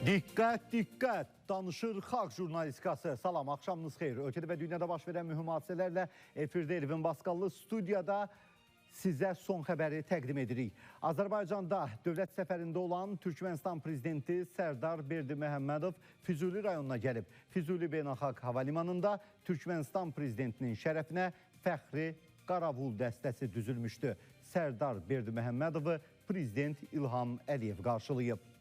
Diqqət, diqqət! Danışır Xalq Jurnalistikası. Salam, axşamınız xeyir. Ölkədə və dünyada baş verən mühüm hadisələrlə efirdə Elvin Basqallı studiyada sizə son xəbəri təqdim edirik. Azərbaycanda dövlət səfərində olan Türkmənistan prezidenti Sərdar Berdiməhəmmədov Füzuli rayonuna gəlib. Füzuli Beynəlxalq Hava Limanında Türkmənistan prezidentinin şərəfinə fəxri qaravul dəstəsi düzülmüşdü. Sərdar Berdiməhəmmədovu prezident İlham Əliyev qarşılayıb.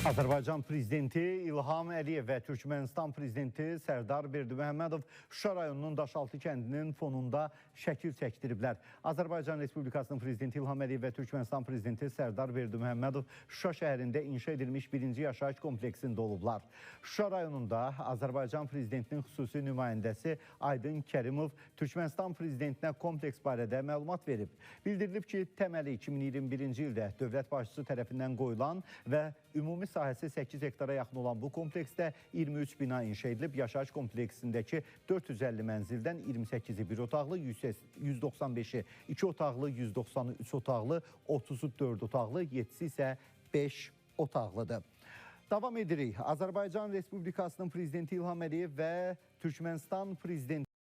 Azərbaycan prezidenti İlham Əliyev və Türkmənistan prezidenti Sərdar Berdiməhəmmədov Şuşa rayonunun Daşaltı kəndinin fonunda şəkil çəkdiriblər. Azərbaycan Respublikasının prezidenti İlham Əliyev və Türkmənistan prezidenti Sərdar Berdiməhəmmədov Şuşa şəhərində inşa edilmiş birinci yaşayış kompleksində olublar. Şuşa rayonunda Azərbaycan prezidentinin xüsusi nümayəndəsi Aydın Kərimov Türkmənistan prezidentinə kompleks barədə məlumat verib. Bildirilib ki, təməli 2021-ci ildə dövlət başçısı tərəfindən qoyulan və ümumi sahəsi 8 hektara yaxın olan bu kompleksdə 23 bina inşa edilib. Yaşayış kompleksindəki 450 mənzildən 28-i bir otaqlı, 195-i 2 otaqlı, 190-ı 3 otaqlı, 30-u 4 otaqlı, 7-si isə 5 otaqlıdır. Davam edirik. Azərbaycan Respublikasının prezidenti İlham Əliyev və Türkmənistan prezidenti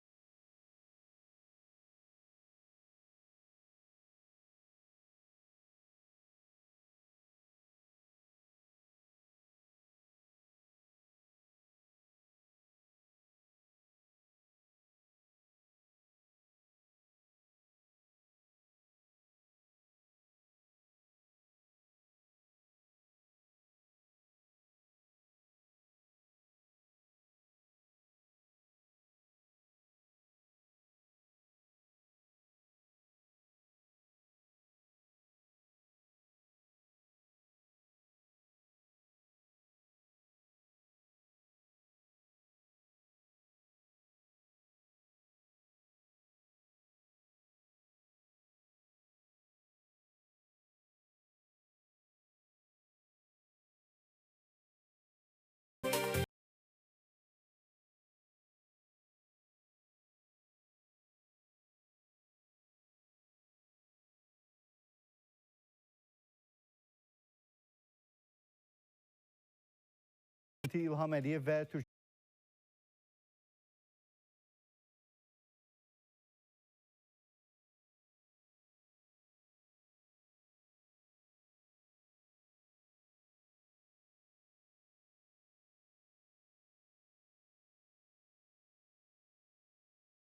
İlham Əliyev və Türk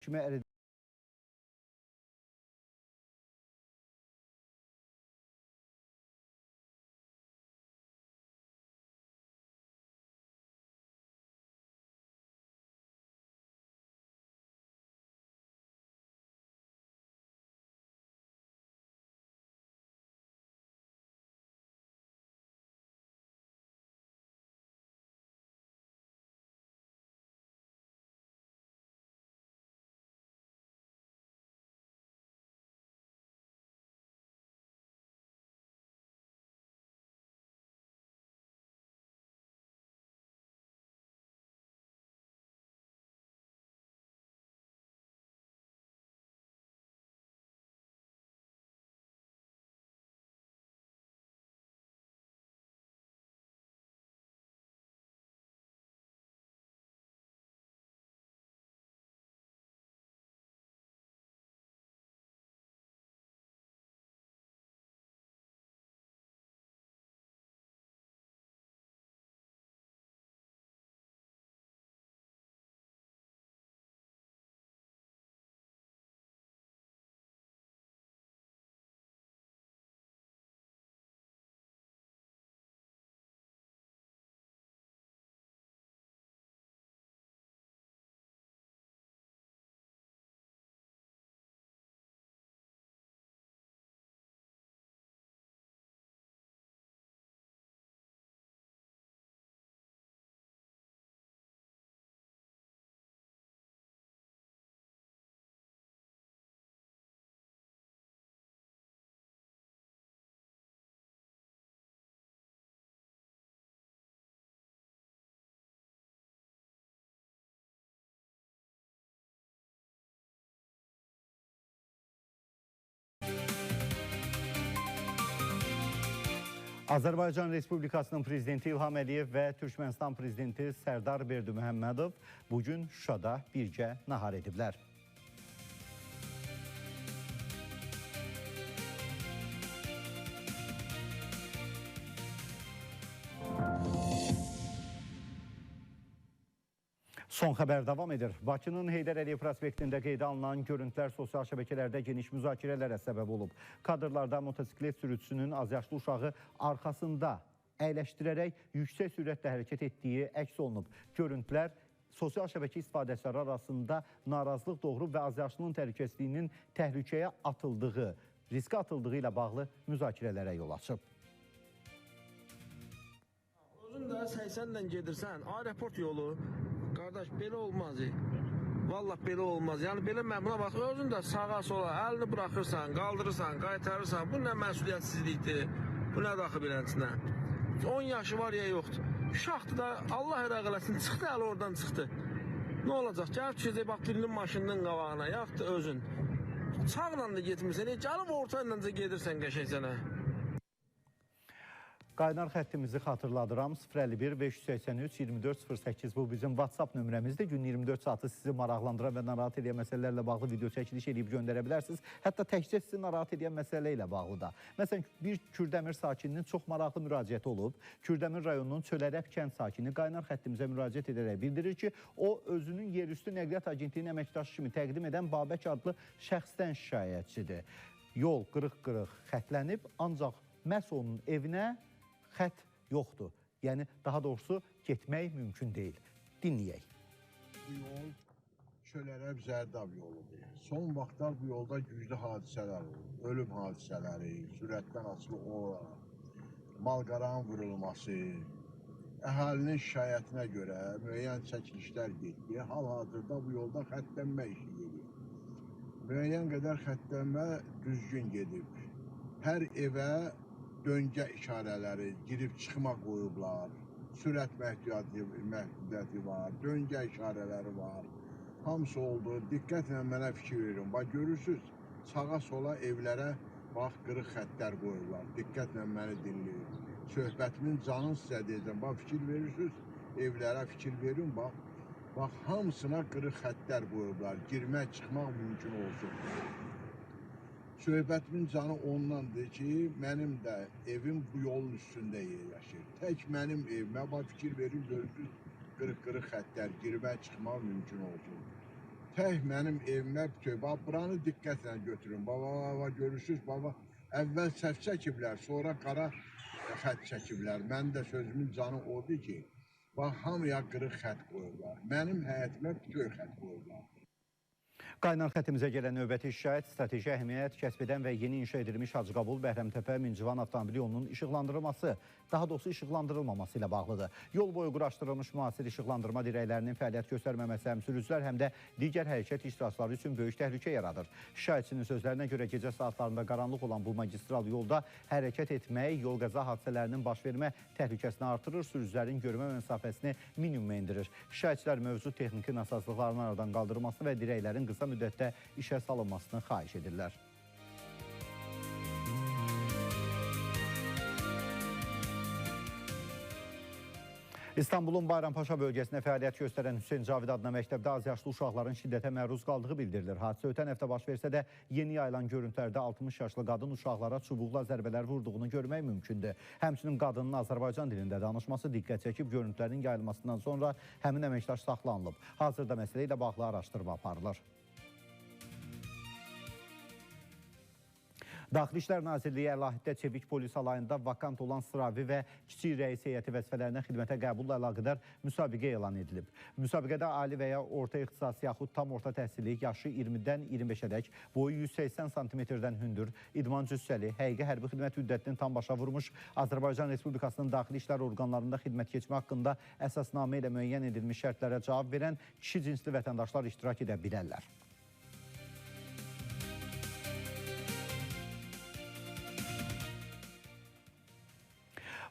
kimi Azərbaycan Respublikasının prezidenti İlham Əliyev və Türkmənistan prezidenti Sərdar Berdiməhəmmədov bugün Şuşada birgə nahar ediblər. Son xəbər davam edir. Bakının Heydər Əliyev prospektində qeydə alınan görüntülər sosial şəbəkələrdə geniş müzakirələrə səbəb olub. Kadrlarda motosiklet sürücüsünün azyaşlı uşağı arxasında əyləşdirərək yüksək sürətlə hərəkət etdiyi əks olunub. Görüntülər sosial şəbəkə istifadəçiləri arasında narazılıq doğurub və azyaşlının təhlükəsizliyinin təhlükəyə atıldığı, riskə atıldığı ilə bağlı müzakirələrə yol açıb. Özün də 80-lə gedirsən, aeroport yolu, qardaş belə olmaz. Vallahi belə olmaz. Yəni belə məmnuna bax, özün də sağa sola əlini buraxırsan, qaldırırsan, qaytarırsan. Bu nə məsuliyyətsizlikdir? Bu nə daxı belənçinə? 10 yaşı var ya yoxdur. Uşaqdır da Allah rəğ eləsin, çıxdı əli oradan çıxdı. Nə olacaq? Gəlib düşəcək bax birinin maşınının qabağına, yaxud da özün. Sağla da getmirsən, gəlib orta ilə də gedirsən qəşəngsənə. Qaynar xəttimizi xatırladıram, 051-583-2408 bu bizim WhatsApp nömrəmizdir. Gün 24 saatı sizi maraqlandıran və narahat edən məsələlərlə bağlı video çəkiliş edib göndərə bilərsiniz. Hətta təkcə sizi narahat edən məsələ ilə bağlı da. Məsələn, bir Kürdəmir sakininin çox maraqlı müraciəti olub. Kürdəmir rayonunun Çölərəb kənd sakini qaynar xəttimizə müraciət edərək bildirir ki, o özünün yerüstü nəqliyyat agentliyinin əməkdaşı kimi təqdim edən Babək adlı şəxsdən şikayətçidir. Yol qırıq-qırıq xətlənib, ancaq məhz onun evinə xət yoxdur. Yəni, daha doğrusu getmək mümkün deyil. Dinləyək. Bu yol Çölərəb Zərdab yoludur. Son vaxtlar bu yolda güclü hadisələr olur. Ölüm hadisələri, sürətdən asılı olaraq, malqaranın vurulması, əhalinin şikayətinə görə müəyyən çəkilişlər getdi. Hal-hazırda bu yolda xətlənmə işi gedir. Müəyyən qədər xətlənmə düzgün gedib. Hər evə döngə işarələri, girib çıxma qoyublar, sürət məhdudiyyəti var, döngə işarələri var. Hamısı oldu. Diqqətlə mənə fikir verin. Bax, görürsünüz, sağa sola evlərə bax, qırıq xəttlər qoyublar. Diqqətlə məni dinləyin. Söhbətimin canını sizə deyəcəm. Bax, fikir verirsiniz, evlərə fikir verin, bax. Bax, hamısına qırıq xəttlər qoyublar. Girmək, çıxmaq mümkün olsun. Söhbətimin canı ondandır ki, mənim də evim bu yolun üstündə yerləşir. Tək mənim evimə, bax, fikir verin, görürsünüz, qırıq-qırıq xəttlər, girmək, çıxmaq mümkün olsun. Tək mənim evimə, bax, buranı diqqətlə götürün. Bax, görürsünüz, bax, əvvəl səhv çəkiblər, sonra qara xət çəkiblər. Mənim də sözümün canı odur ki, bax, hamıya qırıq xət qoyurlar. Mənim həyətimə göy xət qoyurlar. Qaynar xəttimizə gələn növbəti şikayət strateji əhəmiyyət kəsb edən və yeni inşa edilmiş Hacıqabul Bəhrəmtəpə Mincivan avtomobili yolunun işıqlandırılması, daha doğrusu işıqlandırılmaması ilə bağlıdır. Yol boyu quraşdırılmış müasir işıqlandırma dirəklərinin fəaliyyət göstərməməsi həm sürücülər, həm də digər hərəkət iştirakçıları üçün böyük təhlükə yaradır. Şikayətçinin sözlərinə görə gecə saatlarında qaranlıq olan bu magistral yolda hərəkət etmək yol qəza hadisələrinin baş vermə təhlükəsini artırır, sürücülərin görmə məsafəsini minimuma endirir. Şikayətçilər mövcud texniki nasazlıqların aradan qaldırılması və dirəklərin qısa müddətdə işə salınmasını xahiş edirlər. İstanbulun Bayrampaşa bölgəsində fəaliyyət göstərən Hüseyn Cavid adına məktəbdə azyaşlı uşaqların şiddətə məruz qaldığı bildirilir. Hadisə ötən həftə baş versə də yeni yayılan görüntülərdə 60 yaşlı qadın uşaqlara çubuqla zərbələr vurduğunu görmək mümkündür. Həmçinin qadının Azərbaycan dilində danışması diqqət çəkib, görüntülərin yayılmasından sonra həmin əməkdaş saxlanılıb. Hazırda məsələ ilə bağlı araşdırma aparılır. Daxili İşlər Nazirliyi Əlahiddə Çevik Polis alayında vakant olan sıravi və kiçik rəis heyəti vəzifələrinə xidmətə qəbulla əlaqədar müsabiqə elan edilib. Müsabiqədə ali və ya orta ixtisas yaxud tam orta təhsili, yaşı 20-dən 25-ədək, boyu 180 cm-dən hündür, idman cüssəli, həqiqi hərbi xidmət müddətini tam başa vurmuş, Azərbaycan Respublikasının daxili işlər orqanlarında xidmət keçmə haqqında əsasnamə ilə müəyyən edilmiş şərtlərə cavab verən kişi cinsli vətəndaşlar iştirak edə bilərlər.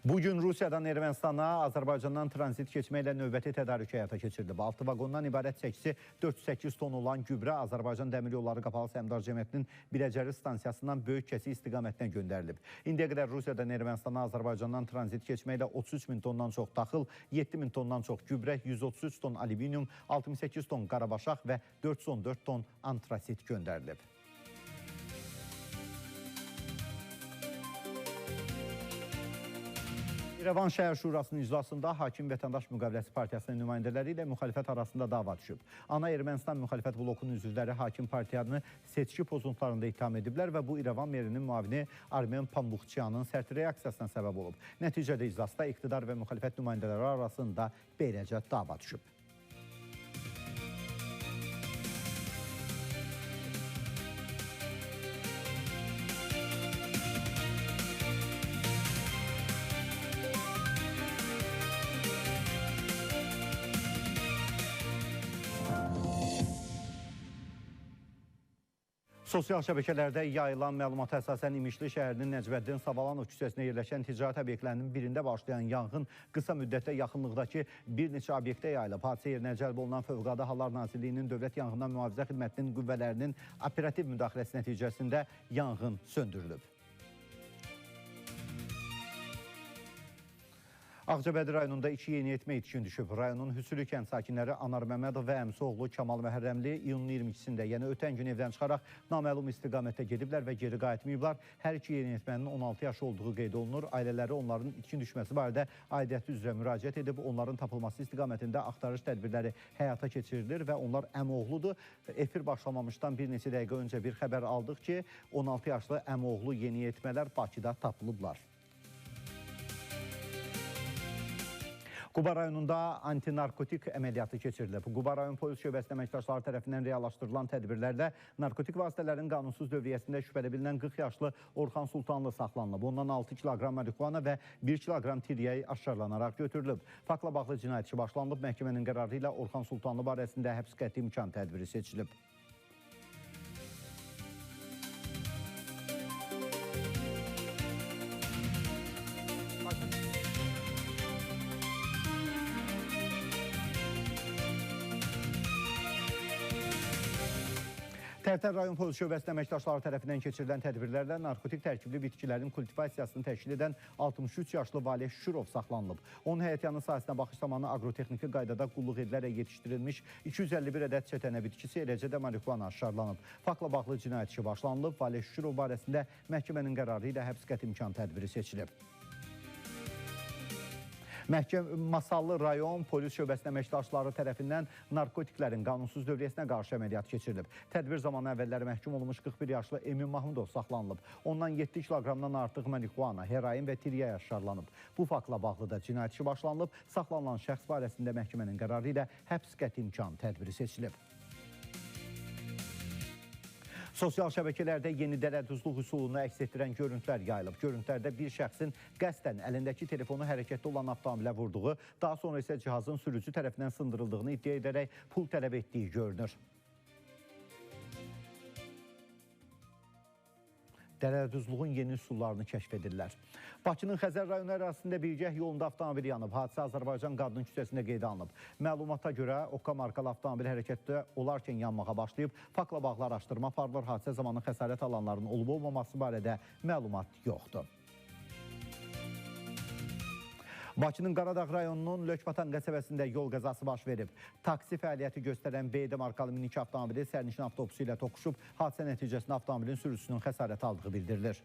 Bugün Rusiyadan Ermənistana, Azərbaycandan tranzit keçməklə növbəti tədarük həyata keçirilib. 6 vaqondan ibarət çəkisi 408 ton olan gübrə Azərbaycan Dəmir Yolları Qapalı Səhmdar Cəmiyyətinin Biləcəri stansiyasından böyük kəsi istiqamətinə göndərilib. İndiyə qədər Rusiyadan Ermənistana, Azərbaycandan tranzit keçməklə 33 min tondan çox taxıl, 7 min tondan çox gübrə, 133 ton alüminium, 68 ton qarabaşaq və 414 ton antrasit göndərilib. İrəvan Şəhər Şurasının iclasında Hakim Vətəndaş Müqaviləsi Partiyasının nümayəndələri ilə müxalifət arasında dava düşüb. Ana Ermənistan müxalifət blokunun üzvləri Hakim Partiyanı seçki pozuntularında ittiham ediblər və bu İrəvan merinin müavini Armen Pambuqçyanın sərt reaksiyasına səbəb olub. Nəticədə iclasda iqtidar və müxalifət nümayəndələri arasında beləcə dava düşüb. Sosial şəbəkələrdə yayılan məlumata əsasən İmişli şəhərinin Nəcməddin Savalanov küçəsində yerləşən ticarət obyektlərinin birində başlayan yanğın qısa müddətdə yaxınlıqdakı bir neçə obyektə yayılıb. Hadisə yerinə cəlb olunan Fövqəladə Hallar Nazirliyinin Dövlət Yanğından Mühafizə Xidmətinin qüvvələrinin operativ müdaxiləsi nəticəsində yanğın söndürülüb. Ağcabədi rayonunda 2 yeniyetmə itkin düşüb. Rayonun Hüsülü kənd sakinləri Anar Məmmədov və əmsi oğlu Kamal Məhərrəmli iyunun 22-sində, yəni ötən gün evdən çıxaraq naməlum istiqamətdə gediblər və geri qayıtmayıblar. Hər iki yeniyetmənin 16 yaşı olduğu qeyd olunur. Ailələri onların itkin düşməsi barədə aidiyyəti üzrə müraciət edib, onların tapılması istiqamətində axtarış tədbirləri həyata keçirilir və onlar əmioğludur. Efir başlamamışdan bir neçə dəqiqə öncə bir xəbər aldıq ki, 16 yaşlı əmioğlu yeniyetmələr Bakıda tapılıblar. Quba rayonunda antinarkotik əməliyyatı keçirilib. Quba rayon polis şöbəsi əməkdaşları tərəfindən reallaşdırılan tədbirlərdə narkotik vasitələrin qanunsuz dövriyyəsində şübhəli bilinən 40 yaşlı Orxan Sultanlı saxlanılıb. Ondan 6 kiloqram marihuana və 1 kiloqram tiryəyi aşkarlanaraq götürülüb. Faktla bağlı cinayət işi başlanılıb. Məhkəmənin qərarı ilə Orxan Sultanlı barəsində həbs qəti imkan tədbiri seçilib. Tərtər rayon polis şöbəsinin əməkdaşları tərəfindən keçirilən tədbirlərlə narkotik tərkibli bitkilərin kultivasiyasını təşkil edən 63 yaşlı Valeh Şürov saxlanılıb. Onun həyətyanı sahəsinə baxış zamanı agrotexniki qaydada qulluq edilərək yetişdirilmiş 251 ədəd çətənə bitkisi, eləcə də marihuana aşkarlanıb. Faktla bağlı cinayət işi başlanılıb. Valeh Şürov barəsində məhkəmənin qərarı ilə həbs qəti imkan tədbiri seçilib. Masallı rayon polis şöbəsinin əməkdaşları tərəfindən narkotiklərin qanunsuz dövriyyəsinə qarşı əməliyyat keçirilib. Tədbir zamanı əvvəlləri məhkum olunmuş 41 yaşlı Emin Mahmudov saxlanılıb. Ondan 7 kiloqramdan artıq marihuana, heroin və tiryəy aşkarlanıb. Bu faktla bağlı da cinayət işi başlanılıb. Saxlanılan şəxs barəsində məhkəmənin qərarı ilə həbs qəti imkan tədbiri seçilib. Sosial şəbəkələrdə yeni dələduzluq üsulunu əks etdirən görüntülər yayılıb. Görüntülərdə bir şəxsin qəsdən əlindəki telefonu hərəkətdə olan avtomobilə vurduğu, daha sonra isə cihazın sürücü tərəfindən sındırıldığını iddia edərək pul tələb etdiyi görünür. Dələduzluğun yeni üsullarını kəşf edirlər. Bakının Xəzər rayonu ərazisində Bilgəh yolunda avtomobil yanıb. Hadisə Azərbaycan Qadın küçəsində qeydə alınıb. Məlumata görə Okka markalı avtomobil hərəkətdə olarkən yanmağa başlayıb. Faktla bağlı araşdırma aparılır. Hadisə zamanı xəsarət alanların olub-olmaması barədə məlumat yoxdur. Bakının Qaradağ rayonunun Lökbatan qəsəbəsində yol qəzası baş verib. Taksi fəaliyyəti göstərən BD markalı minik avtomobili sərnişin avtobusu ilə toqquşub. Hadisə nəticəsində avtomobilin sürücüsünün xəsarət aldığı bildirilir.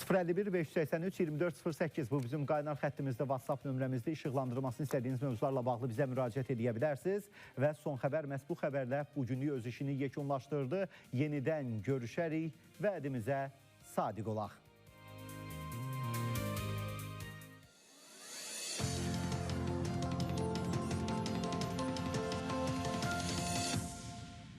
051-583-2408 bu bizim qaynar xəttimizdə, WhatsApp nömrəmizdə işıqlandırılmasını istədiyiniz mövzularla bağlı bizə müraciət edə bilərsiniz. Və son xəbər məhz bu xəbərlə bugünlük öz işini yekunlaşdırdı. Yenidən görüşərik, vədimizə sadiq olaq.